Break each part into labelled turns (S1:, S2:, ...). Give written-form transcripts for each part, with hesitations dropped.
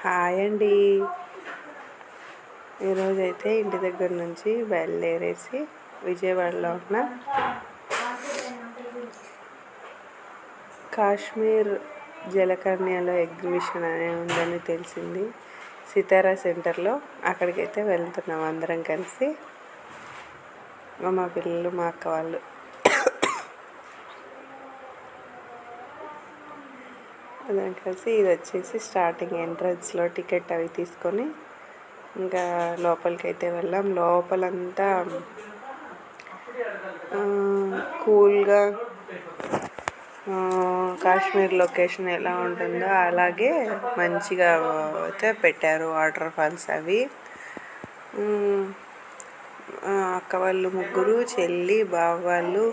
S1: Hi అండి. ఈరోజైతే ఇంటి దగ్గర నుంచి బయలుదేరేసి విజయవాడలో ఉన్న కాశ్మీర్ జలకన్యలో ఎగ్జిబిషన్ అనే ఉందని తెలిసింది. సితారా సెంటర్లో అక్కడికైతే వెళ్తున్నాం అందరం కలిసి, మా పిల్లలు, మా అక్క వాళ్ళు. అందరం కలిసి ఇది వచ్చేసి స్టార్టింగ్ ఎంట్రన్స్లో టికెట్ అవి తీసుకొని ఇంకా లోపలికి అయితే వెళ్ళాం. లోపలంతా కూల్గా కాశ్మీర్ లొకేషన్ ఎలా ఉంటుందో అలాగే మంచిగా అయితే పెట్టారు. వాటర్ ఫాల్స్ అవి. అక్క వాళ్ళు ముగ్గురు, చెల్లి, బావ వాళ్ళు,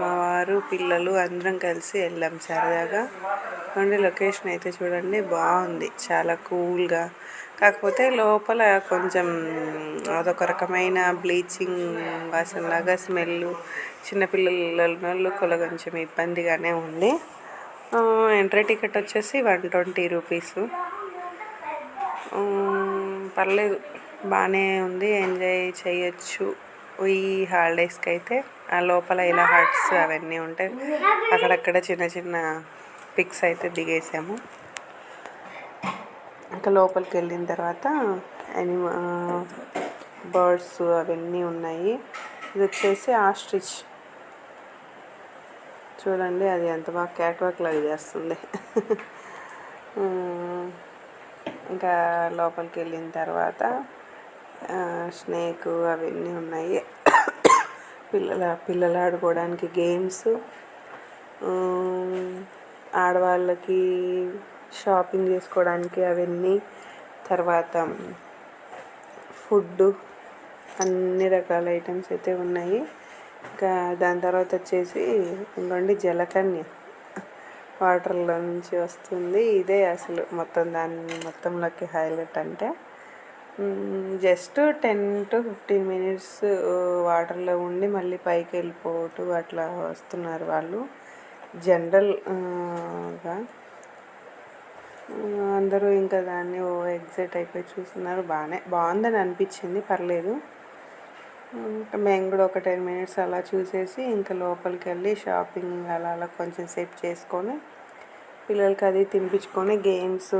S1: మా వారు, పిల్లలు అందరం కలిసి వెళ్ళాం సరదాగా. అండ్ లొకేషన్ అయితే చూడండి బాగుంది, చాలా కూల్గా. కాకపోతే లోపల కొంచెం అదొక రకమైన బ్లీచింగ్ వాసనలాగా స్మెల్, చిన్నపిల్లలు కొంచెం ఇబ్బందిగానే ఉంది. ఎంట్రీ టికెట్ వచ్చేసి 120 రూపీస్. పర్లేదు, బాగానే ఉంది, ఎంజాయ్ చేయొచ్చు ఈ హాలిడేస్కి అయితే. ఆ లోపల ఇలా హట్స్ అవన్నీ ఉంటాయి, అక్కడక్కడ చిన్న చిన్న పిక్స్ అయితే దిగేసాము. ఇంకా లోపలికి వెళ్ళిన తర్వాత బర్డ్స్ అవన్నీ ఉన్నాయి. ఇది వచ్చేసి ఆస్ట్రిచ్, చూడండి అది ఎంత బాగా క్యాట్ వాక్ లాగా చేస్తుంది. ఇంకా లోపలికి వెళ్ళిన తర్వాత స్నేక్ అవన్నీ ఉన్నాయి. పిల్లలు ఆడుకోవడానికి గేమ్స్, ఆడవాళ్ళకి షాపింగ్ చేసుకోవడానికి అవన్నీ, తర్వాత ఫుడ్, అన్ని రకాల ఐటమ్స్ అయితే ఉన్నాయి. ఇంకా దాని తర్వాత వచ్చేసి ఇంకోండి జలకన్య వాటర్లో నుంచి వస్తుంది. ఇదే అసలు మొత్తంలోకి హైలైట్ అంటే. జస్ట్ 10 to 15 మినిట్స్ వాటర్లో ఉండి మళ్ళీ పైకి వెళ్ళిపోతూ అట్లా వస్తున్నారు వాళ్ళు. జనరల్గా అందరూ ఇంకా దాన్ని ఎగ్జైట్ అయిపోయి చూస్తున్నారు. బాగుందని అనిపించింది, పర్లేదు. మేము కూడా ఒక 10 మినిట్స్ అలా చూసేసి ఇంకా లోపలికి వెళ్ళి షాపింగ్ అలా కొంచెం సేపు చేసుకొని పిల్లలకి అది తినిపించుకొని, గేమ్స్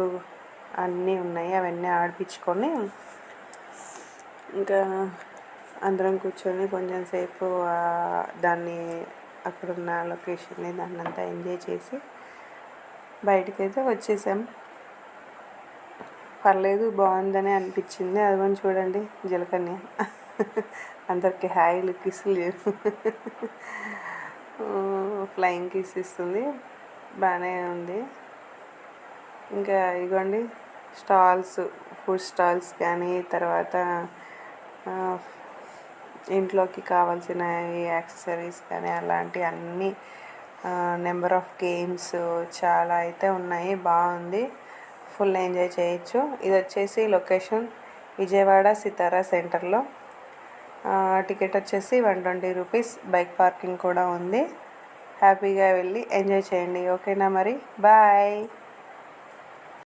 S1: అన్నీ ఉన్నాయి అవన్నీ ఆడిపించుకొని ఇంకా అందరం కూర్చొని కొంచెం సేపు దాన్ని అక్కడున్న లొకేషన్ని దాన్ని అంతా ఎంజాయ్ చేసి బయటకైతే వచ్చేసాం. పర్లేదు, బాగుందనే అనిపించింది. అదిగోని చూడండి జలకన్య అందరికి హాయిలు, కిస్సులు, ఫ్లయింగ్ కిస్ ఇస్తుంది, బాగానే ఉంది. ఇంకా ఇదిగోండి స్టాల్స్, ఫుడ్ స్టాల్స్ కానీ, తర్వాత ఇంట్లోకి కావాల్సిన యాక్సెసరీస్ కానీ అలాంటి అన్నీ, నెంబర్ ఆఫ్ గేమ్స్ చాలా అయితే ఉన్నాయి. బాగుంది, ఫుల్ ఎంజాయ్ చేయొచ్చు. ఇది వచ్చేసి లొకేషన్ విజయవాడ సితారా సెంటర్లో. టికెట్ వచ్చేసి 120 రూపీస్. బైక్ పార్కింగ్ కూడా ఉంది. హ్యాపీగా వెళ్ళి ఎంజాయ్ చేయండి. ఓకేనా మరి, బాయ్.